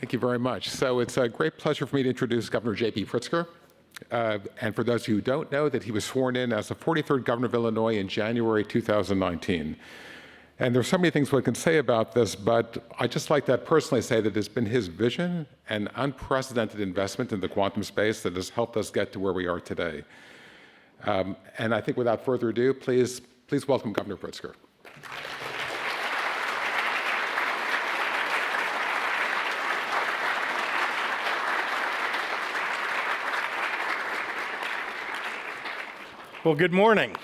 Thank you very much. So it's a great pleasure for me to introduce Governor J.B. Pritzker. And for those of you who don't know, that he was sworn in as the 43rd governor of Illinois in January 2019. And there's so many things one can say about this, but I'd just like to personally say that it's been his vision and unprecedented investment in the quantum space that has helped us get to where we are today. And I think without further ado, please welcome Governor Pritzker. Well, good morning.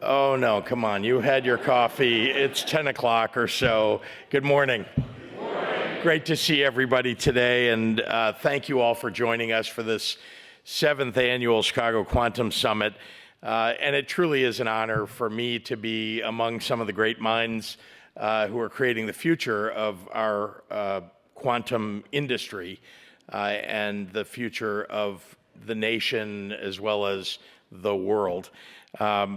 Oh, no, come on. You had your coffee. It's 10 o'clock or so. Good morning. Good morning. Great to see everybody today, and thank you all for joining us for this 7th annual Chicago Quantum Summit. And it truly is an honor for me to be among some of the great minds who are creating the future of our quantum industry and the future of the nation as well as the world.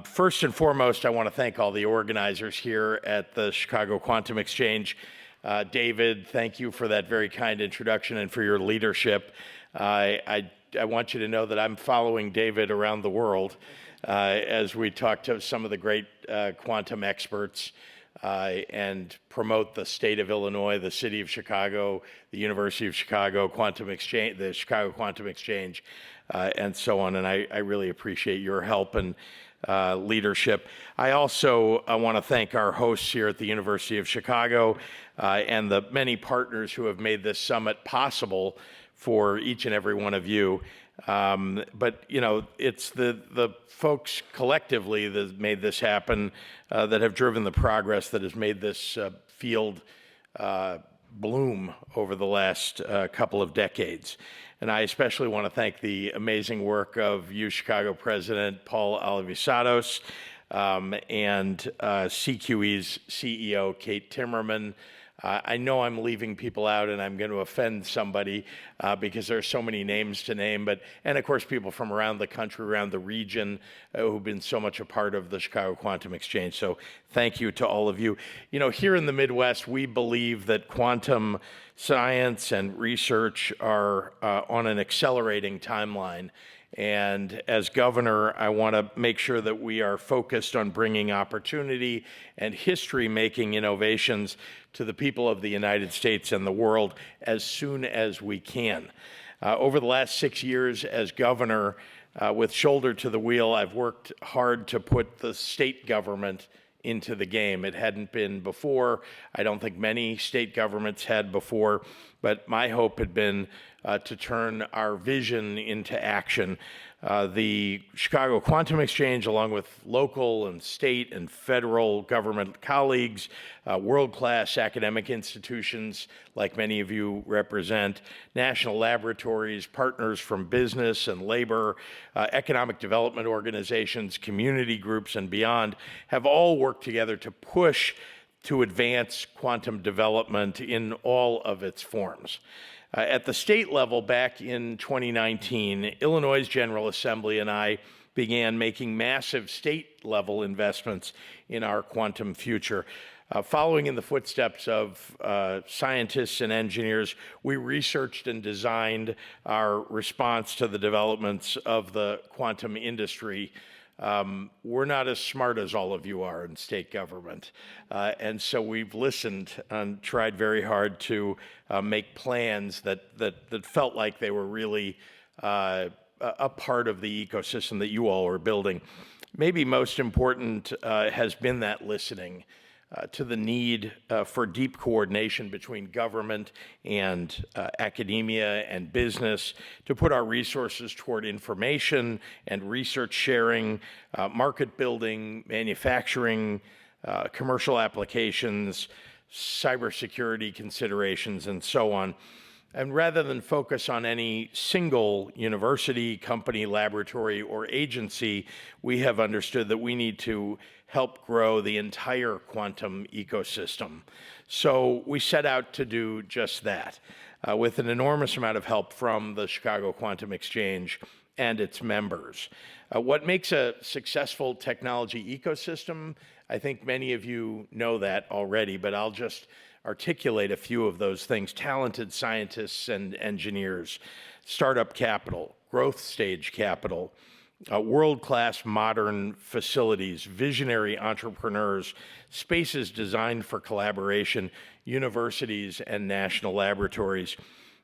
First and foremost, I want to thank all the organizers here at the Chicago Quantum Exchange. David, thank you for that very kind introduction and for your leadership. I want you to know that I'm following David around the world as we talk to some of the great quantum experts and promote the state of Illinois, the city of Chicago, the University of Chicago, Quantum Exchange, the Chicago Quantum Exchange, and so on. And I really appreciate your help and leadership. I also want to thank our hosts here at the University of Chicago and the many partners who have made this summit possible for each and every one of you. But, you know, it's the folks collectively that made this happen that have driven the progress that has made this field bloom over the last couple of decades. And I especially want to thank the amazing work of U Chicago President Paul Alivisatos and CQE's CEO Kate Timmerman. I know I'm leaving people out and I'm going to offend somebody because there are so many names to name, and of course people from around the country, around the region who've been so much a part of the Chicago Quantum Exchange. So thank you to all of you. You know, here in the Midwest, we believe that quantum science and research are on an accelerating timeline. And as governor, I want to make sure that we are focused on bringing opportunity and history-making innovations to the people of the United States and the world as soon as we can. Over the last 6 years as governor, with shoulder to the wheel, I've worked hard to put the state government into the game. It hadn't been before. I don't think many state governments had before, but my hope had been to turn our vision into action. The Chicago Quantum Exchange, along with local and state and federal government colleagues, world-class academic institutions like many of you represent, national laboratories, partners from business and labor, economic development organizations, community groups, and beyond, have all worked together to push to advance quantum development in all of its forms. At the state level, back in 2019, Illinois' General Assembly and I began making massive state-level investments in our quantum future. Following in the footsteps of scientists and engineers, we researched and designed our response to the developments of the quantum industry. We're not as smart as all of you are in state government. And so we've listened and tried very hard to make plans that felt like they were really a part of the ecosystem that you all are building. Maybe most important has been that listening to the need for deep coordination between government and academia and business to put our resources toward information and research sharing, market building, manufacturing, commercial applications, cybersecurity considerations, and so on. And rather than focus on any single university, company, laboratory, or agency, we have understood that we need to help grow the entire quantum ecosystem. So we set out to do just that, with an enormous amount of help from the Chicago Quantum Exchange and its members. What makes a successful technology ecosystem, I think many of you know that already, but I'll just articulate a few of those things: talented scientists and engineers, startup capital, growth stage capital, world-class modern facilities, visionary entrepreneurs, spaces designed for collaboration, universities and national laboratories,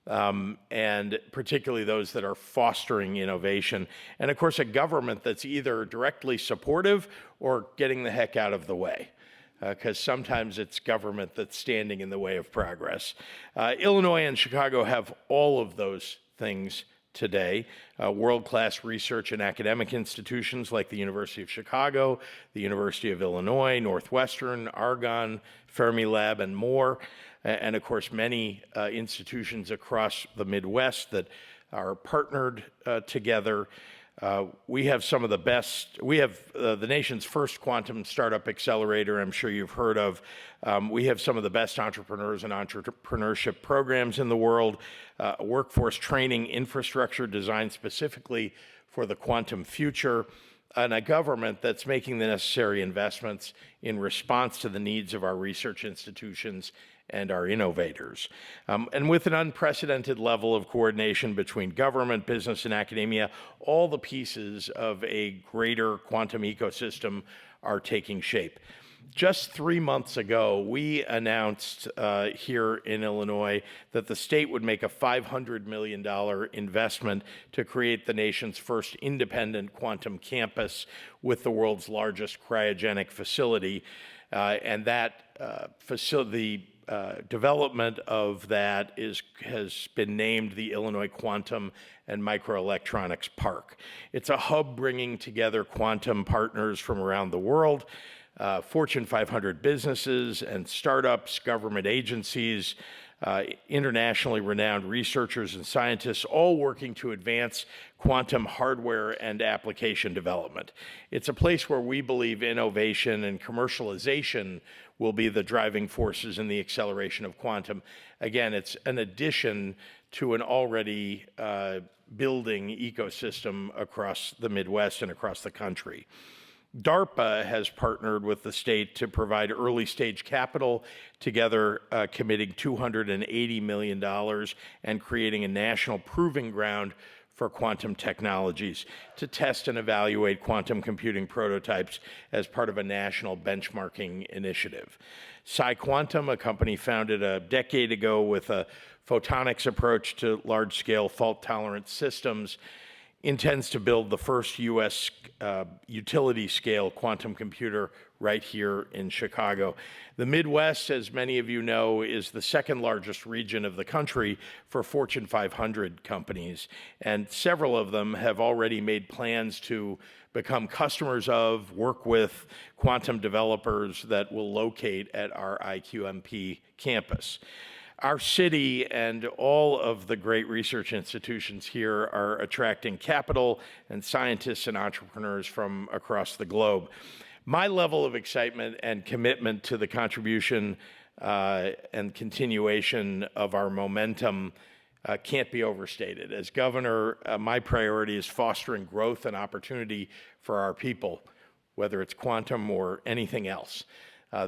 and particularly those that are fostering innovation. And of course, a government that's either directly supportive or getting the heck out of the way, because sometimes it's government that's standing in the way of progress. Illinois and Chicago have all of those things today. World-class research and academic institutions like the University of Chicago, the University of Illinois, Northwestern, Argonne, Fermilab, and more. And of course, many institutions across the Midwest that are partnered together. We have some of the best. We have the nation's first quantum startup accelerator, I'm sure you've heard of. We have some of the best entrepreneurs and entrepreneurship programs in the world, workforce training infrastructure designed specifically for the quantum future, and a government that's making the necessary investments in response to the needs of our research institutions and our innovators. And with an unprecedented level of coordination between government, business, and academia, all the pieces of a greater quantum ecosystem are taking shape. Just 3 months ago, we announced here in Illinois that the state would make a $500 million investment to create the nation's first independent quantum campus with the world's largest cryogenic facility. And that facility, development of that has been named the Illinois Quantum and Microelectronics Park. It's a hub bringing together quantum partners from around the world, Fortune 500 businesses and startups, government agencies, internationally renowned researchers and scientists, all working to advance quantum hardware and application development. It's a place where we believe innovation and commercialization will be the driving forces in the acceleration of quantum. Again, it's an addition to an already building ecosystem across the Midwest and across the country. DARPA has partnered with the state to provide early stage capital, together committing $280 million and creating a national proving ground for quantum technologies to test and evaluate quantum computing prototypes as part of a national benchmarking initiative. PsiQuantum, a company founded a decade ago with a photonics approach to large-scale fault-tolerant systems, intends to build the first U.S. utility-scale quantum computer right here in Chicago. The Midwest, as many of you know, is the second largest region of the country for Fortune 500 companies, and several of them have already made plans to become customers of, work with quantum developers that will locate at our IQMP campus. Our city and all of the great research institutions here are attracting capital and scientists and entrepreneurs from across the globe. My level of excitement and commitment to the contribution and continuation of our momentum can't be overstated. As governor, my priority is fostering growth and opportunity for our people, whether it's quantum or anything else.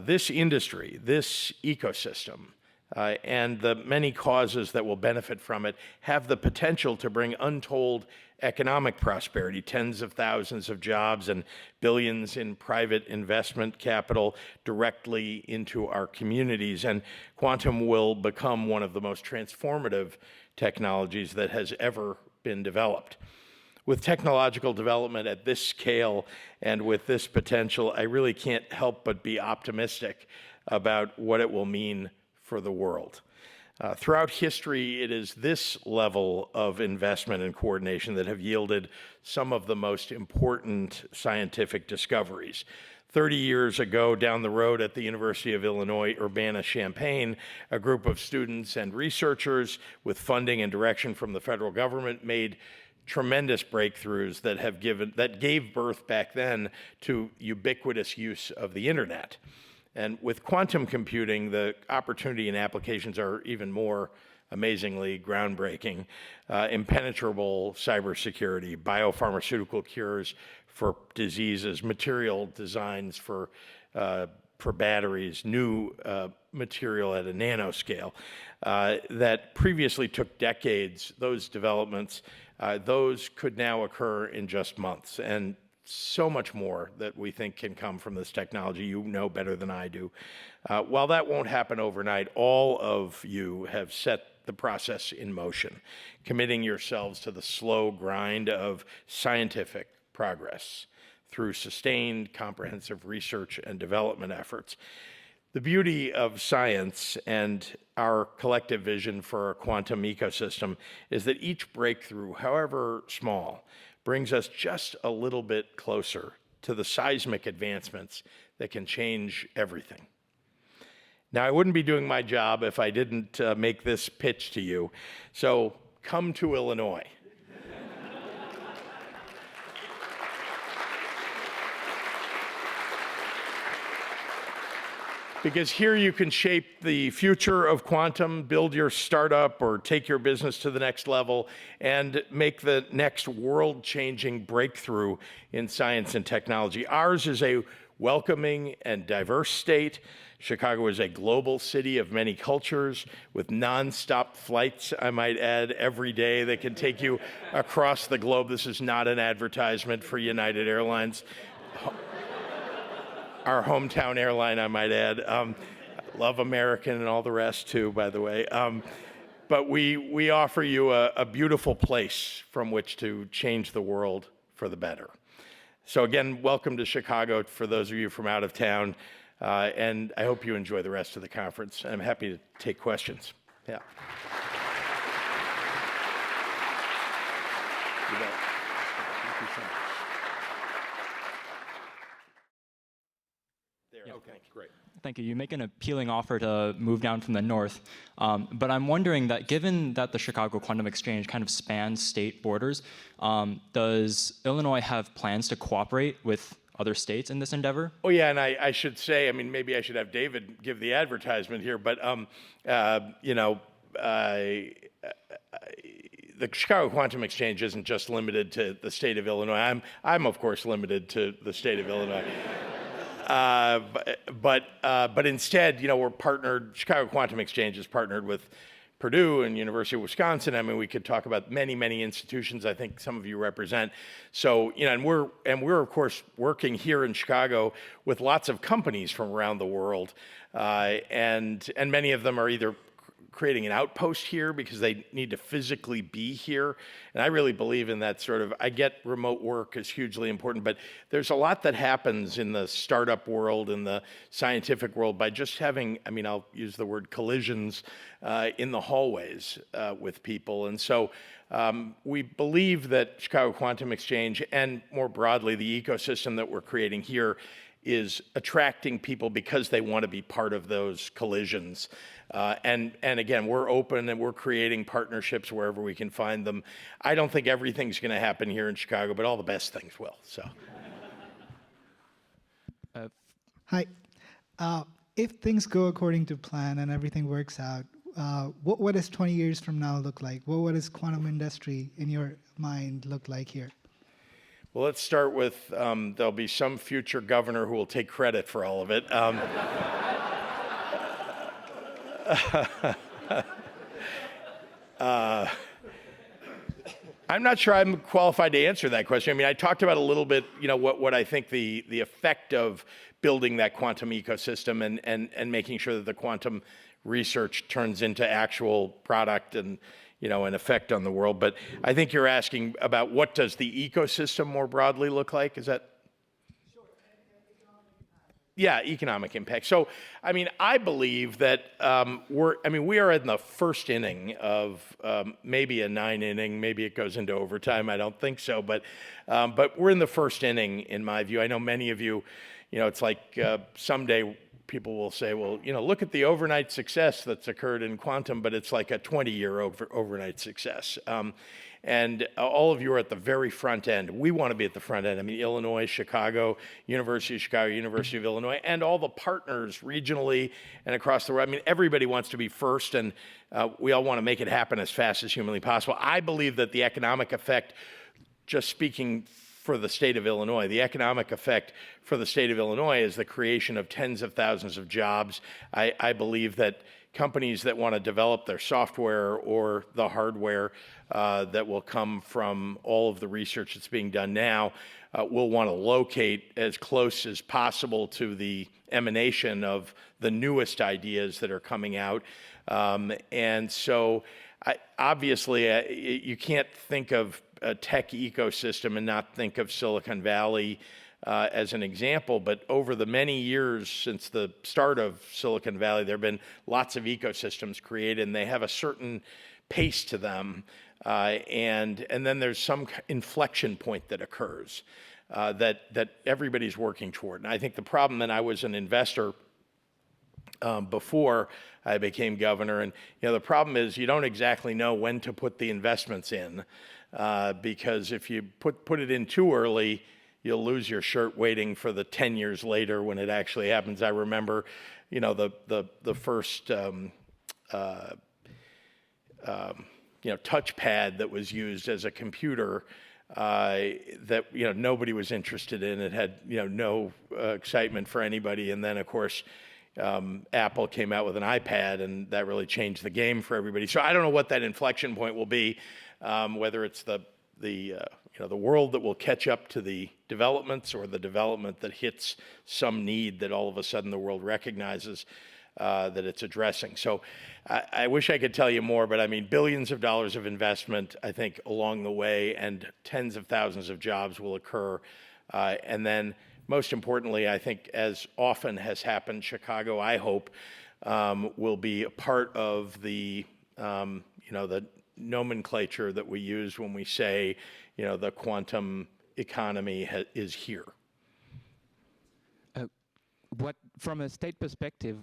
This industry, this ecosystem, and the many causes that will benefit from it have the potential to bring untold economic prosperity, tens of thousands of jobs and billions in private investment capital directly into our communities. And quantum will become one of the most transformative technologies that has ever been developed. With technological development at this scale and with this potential, I really can't help but be optimistic about what it will mean for the world. Throughout history, it is this level of investment and coordination that have yielded some of the most important scientific discoveries. 30 years ago, down the road at the University of Illinois, Urbana-Champaign, a group of students and researchers with funding and direction from the federal government made tremendous breakthroughs that gave birth back then to ubiquitous use of the internet. And with quantum computing, the opportunity and applications are even more amazingly groundbreaking. Impenetrable cybersecurity, biopharmaceutical cures for diseases, material designs for for batteries, new material at a nanoscale that previously took decades. Those developments, those could now occur in just months, and so much more that we think can come from this technology. You know better than I do. While that won't happen overnight, all of you have set the process in motion, committing yourselves to the slow grind of scientific progress through sustained, comprehensive research and development efforts. The beauty of science and our collective vision for a quantum ecosystem is that each breakthrough, however small, brings us just a little bit closer to the seismic advancements that can change everything. Now, I wouldn't be doing my job if I didn't make this pitch to you. So come to Illinois. Because here you can shape the future of quantum, build your startup or take your business to the next level, and make the next world-changing breakthrough in science and technology. Ours is a welcoming and diverse state. Chicago is a global city of many cultures with nonstop flights, I might add, every day that can take you across the globe. This is not an advertisement for United Airlines. Our hometown airline, I might add. Love American and all the rest too, by the way. But we offer you a beautiful place from which to change the world for the better. So again, welcome to Chicago for those of you from out of town. And I hope you enjoy the rest of the conference. I'm happy to take questions. Yeah. You bet. Thank you so much. Okay, great. Thank you. You make an appealing offer to move down from the north, but I'm wondering that given that the Chicago Quantum Exchange kind of spans state borders, does Illinois have plans to cooperate with other states in this endeavor? Oh yeah, and I should say, I mean, maybe I should have David give the advertisement here, but you know, the Chicago Quantum Exchange isn't just limited to the state of Illinois. I'm of course limited to the state of Illinois. But instead, you know, we're partnered. Chicago Quantum Exchange is partnered with Purdue and University of Wisconsin. I mean, we could talk about many institutions I think some of you represent. So, you know, and we're of course working here in Chicago with lots of companies from around the world, and many of them are either creating an outpost here because they need to physically be here. And I really believe in that sort of, I get remote work is hugely important, but there's a lot that happens in the startup world, in the scientific world, by just having, I mean, I'll use the word collisions in the hallways with people. And so we believe that Chicago Quantum Exchange and more broadly the ecosystem that we're creating here is attracting people because they want to be part of those collisions. And again, we're open and we're creating partnerships wherever we can find them. I don't think everything's going to happen here in Chicago, but all the best things will. So. Hi. If things go according to plan and everything works out, what does 20 years from now look like? What does quantum industry, in your mind, look like here? Well, let's start with there'll be some future governor who will take credit for all of it. I'm not sure I'm qualified to answer that question. I mean, I talked about a little bit, you know, what I think the effect of building that quantum ecosystem and making sure that the quantum research turns into actual product and, you know, an effect on the world. But I think you're asking about what does the ecosystem more broadly look like? Is that? Sure. Yeah, economic impact. So, I mean, I believe that we are in the first inning of maybe a 9-inning. Maybe it goes into overtime. I don't think so, but we're in the first inning, in my view. I know many of you, you know, it's like someday people will say, well, you know, look at the overnight success that's occurred in quantum, but it's like a 20-year overnight success. And all of you are at the very front end. We want to be at the front end. I mean, Illinois, Chicago, University of Chicago, University of Illinois, and all the partners regionally and across the world. I mean, everybody wants to be first, and we all want to make it happen as fast as humanly possible. I believe that the economic effect, just speaking for the state of Illinois. The economic effect for the state of Illinois is the creation of tens of thousands of jobs. I believe that companies that want to develop their software or the hardware that will come from all of the research that's being done now will want to locate as close as possible to the emanation of the newest ideas that are coming out. And so obviously you can't think of a tech ecosystem and not think of Silicon Valley as an example, but over the many years since the start of Silicon Valley, there have been lots of ecosystems created, and they have a certain pace to them. And then there's some inflection point that occurs that everybody's working toward. And I think the problem, and I was an investor before I became governor, and the problem is you don't exactly know when to put the investments in, because if you put it in too early, you'll lose your shirt waiting for the 10 years later when it actually happens. I remember, the first touchpad that was used as a computer that nobody was interested in. It had no excitement for anybody, and then of course Apple came out with an iPad, and that really changed the game for everybody. So I don't know what that inflection point will be, whether it's the world that will catch up to the developments or the development that hits some need that all of a sudden the world recognizes that it's addressing. So I wish I could tell you more, but I mean, billions of dollars of investment, I think, along the way, and tens of thousands of jobs will occur. And then most importantly, I think, as often has happened, Chicago, I hope, will be a part of the nomenclature that we use when we say, the quantum economy is here. From a state perspective,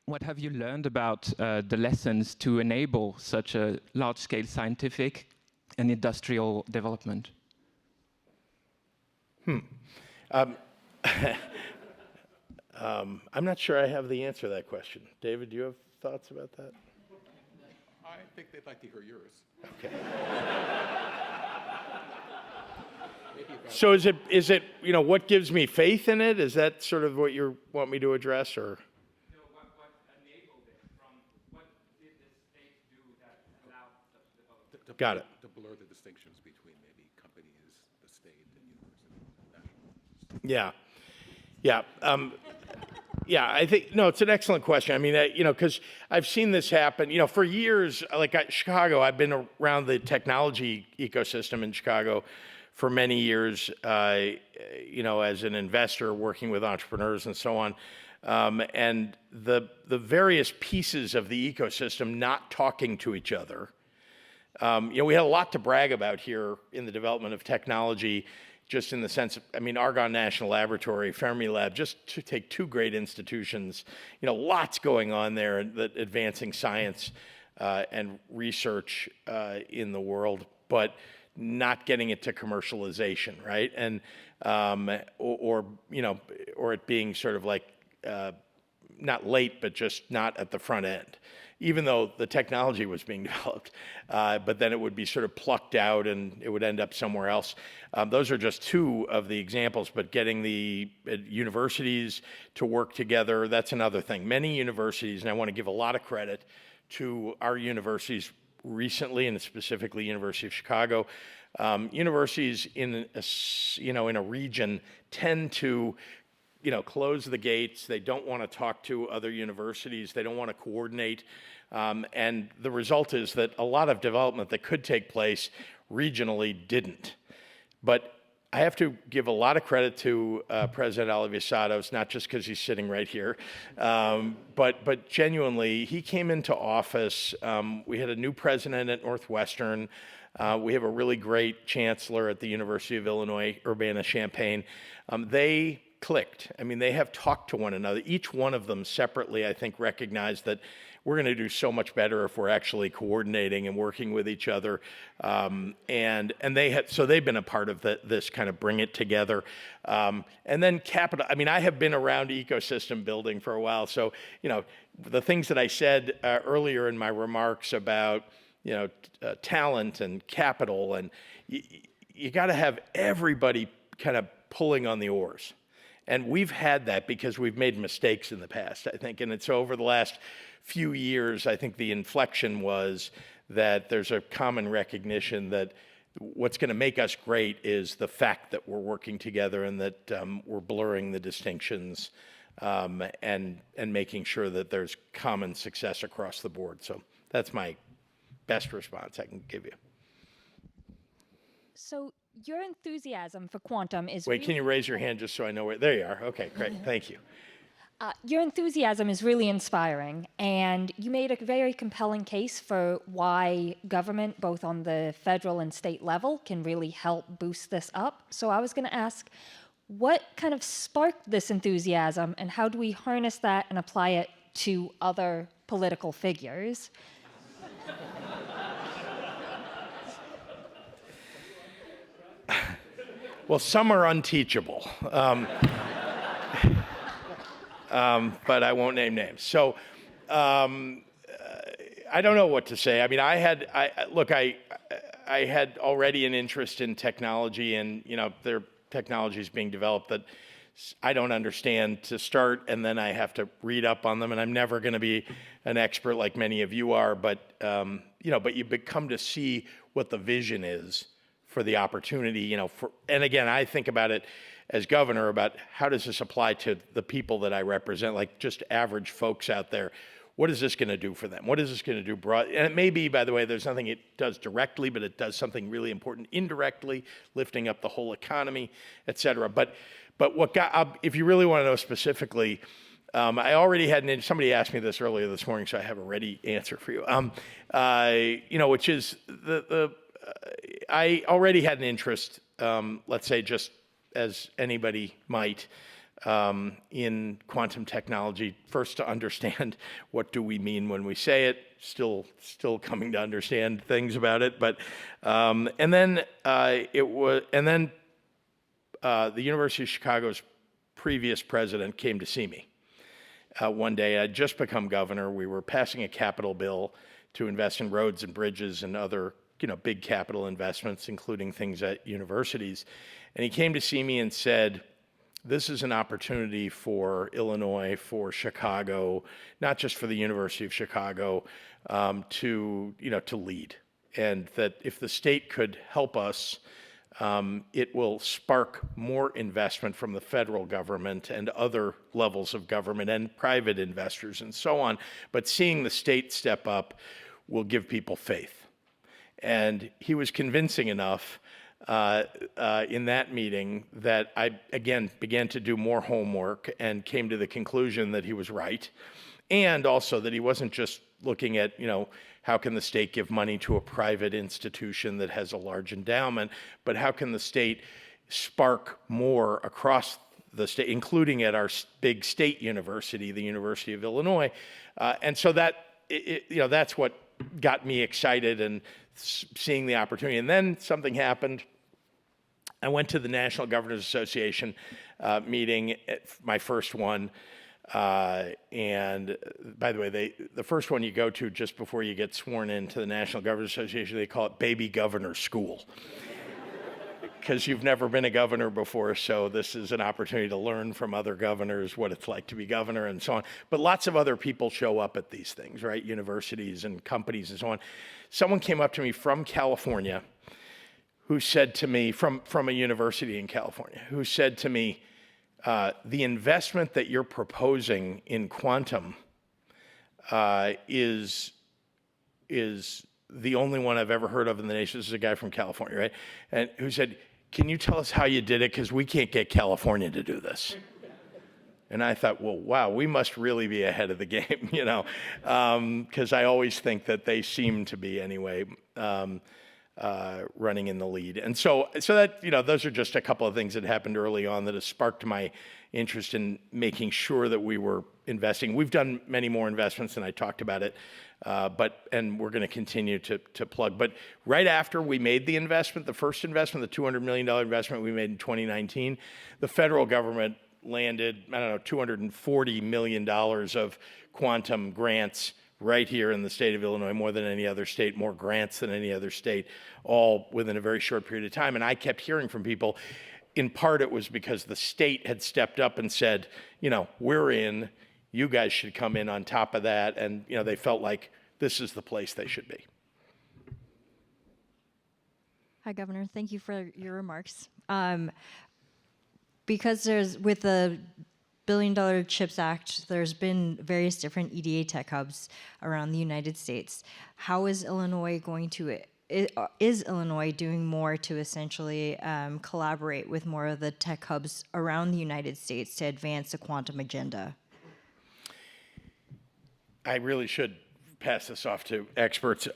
what have you learned about the lessons to enable such a large-scale scientific and industrial development? I'm not sure I have the answer to that question. David, do you have thoughts about that? I think they'd like to hear yours. Okay. So is it what gives me faith in it? Is that sort of what you want me to address, or? No, what enabled it from what did the state do that allowed such development? Got it. To blur the distinctions between maybe companies, the state, and university. Yeah. I think, no, it's an excellent question. I mean, because I've seen this happen, for years, like Chicago, I've been around the technology ecosystem in Chicago for many years, as an investor working with entrepreneurs and so on. And the various pieces of the ecosystem not talking to each other. We had a lot to brag about here in the development of technology, just in the sense of, Argonne National Laboratory, Fermilab, just to take two great institutions, lots going on there, advancing science and research in the world, but not getting it to commercialization, right? And or it being sort of like not late, but just not at the front end, even though the technology was being developed. But then it would be sort of plucked out and it would end up somewhere else. Those are just two of the examples, but getting the universities to work together, that's another thing. Many universities, and I want to give a lot of credit to our universities recently, and specifically University of Chicago, universities in a region tend to close the gates. They don't want to talk to other universities. They don't want to coordinate. And the result is that a lot of development that could take place regionally didn't. But I have to give a lot of credit to President Alivisatos, not just because he's sitting right here, but genuinely, he came into office. We had a new president at Northwestern. We have a really great chancellor at the University of Illinois, Urbana-Champaign. They clicked. They have talked to one another. Each one of them separately, I think, recognized that we're going to do so much better if we're actually coordinating and working with each other. And they've been a part of this kind of bring it together. And then capital. I have been around ecosystem building for a while. So, the things that I said earlier in my remarks about, talent and capital, and you got to have everybody kind of pulling on the oars. And we've had that because we've made mistakes in the past, I think. And it's over the last few years, I think the inflection was that there's a common recognition that what's going to make us great is the fact that we're working together and that we're blurring the distinctions and making sure that there's common success across the board. So that's my best response I can give you. So your enthusiasm for quantum is Wait, can you raise your hand just so I know where? There you are. Okay, great. Thank you. Your enthusiasm is really inspiring, and you made a very compelling case for why government, both on the federal and state level, can really help boost this up. So I was going to ask, what kind of sparked this enthusiasm, and how do we harness that and apply it to other political figures? Well, some are unteachable. But I won't name names. So I don't know what to say. I mean, I had already an interest in technology, and there are technologies being developed that I don't understand to start, and then I have to read up on them, and I'm never going to be an expert like many of you are. But but you become to see what the vision is for the opportunity. And again, I think about it as governor about how does this apply to the people that I represent, like just average folks out there. What is this going to do for them? What is this going to do broad? And it may be, by the way, there's nothing it does directly, but it does something really important indirectly, lifting up the whole economy, et cetera. But if you really want to know specifically, I already had somebody asked me this earlier this morning, so I have a ready answer for you. Which is I already had an interest, let's say just as anybody might, in quantum technology. First, to understand what do we mean when we say it. Still coming to understand things about it. But and then the University of Chicago's previous president came to see me one day. I'd just become governor. We were passing a capital bill to invest in roads and bridges and other big capital investments, including things at universities. And he came to see me and said, this is an opportunity for Illinois, for Chicago, not just for the University of Chicago, to lead. And that if the state could help us, it will spark more investment from the federal government and other levels of government and private investors and so on. But seeing the state step up will give people faith. And he was convincing enough in that meeting that I, again, began to do more homework and came to the conclusion that he was right. And also that he wasn't just looking at, how can the state give money to a private institution that has a large endowment, but how can the state spark more across the state, including at our big state university, the University of Illinois. And so that's what got me excited and seeing the opportunity. And then something happened. I went to the National Governors Association meeting, my first one. And by the way, the first one you go to just before you get sworn into the National Governors Association, they call it Baby Governor School. Because you've never been a governor before, so this is an opportunity to learn from other governors what it's like to be governor and so on. But lots of other people show up at these things, right? Universities and companies and so on. Someone came up to me from California who said to me, from a university in California, who said to me, the investment that you're proposing in quantum is the only one I've ever heard of in the nation. This is a guy from California, right? And who said, can you tell us how you did it? Because we can't get California to do this. And I thought, well, wow, we must really be ahead of the game, because I always think that they seem to be anyway, running in the lead. And so that, those are just a couple of things that happened early on that has sparked my interest in making sure that we were investing. We've done many more investments than I talked about it, and we're going to continue to plug. But right after we made the investment, the first investment, the $200 million investment we made in 2019, the federal government landed, $240 million of quantum grants right here in the state of Illinois, more than any other state, more grants than any other state, all within a very short period of time. And I kept hearing from people, in part it was because the state had stepped up and said, you know, we're in, you guys should come in on top of that. And, you know, they felt like this is the place they should be. Hi, Governor. Thank you for your remarks. Because with the $1 billion CHIPS Act, there's been various different EDA tech hubs around the United States. How is Illinois going to, is Illinois doing more to essentially collaborate with more of the tech hubs around the United States to advance the quantum agenda? I really should pass this off to experts.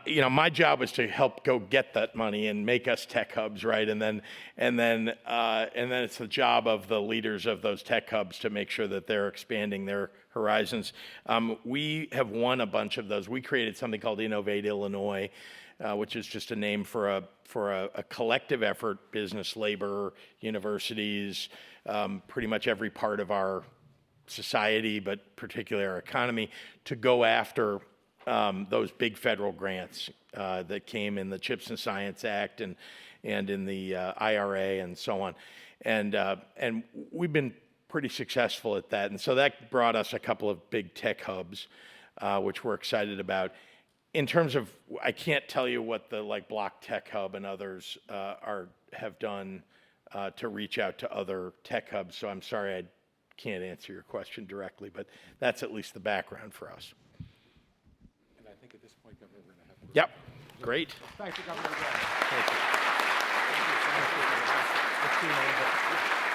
You know, my job is to help go get that money and make us tech hubs, right? And then it's the job of the leaders of those tech hubs to make sure that they're expanding their horizons. We have won a bunch of those. We created something called Innovate Illinois, which is just a name for a collective effort, business, labor, universities, pretty much every part of our society, but particularly our economy, to go after those big federal grants that came in the CHIPS and Science Act and in the IRA and so on. And we've been pretty successful at that. And so that brought us a couple of big tech hubs, which we're excited about. In terms of, I can't tell you what the Block Tech Hub and others have done to reach out to other tech hubs. So I'm sorry I can't answer your question directly, but that's at least the background for us. And I think at this point, Governor, we're going to have. Yep, great. Thank you, Governor. Thank you. Thank you so much. Let's see you in a little bit.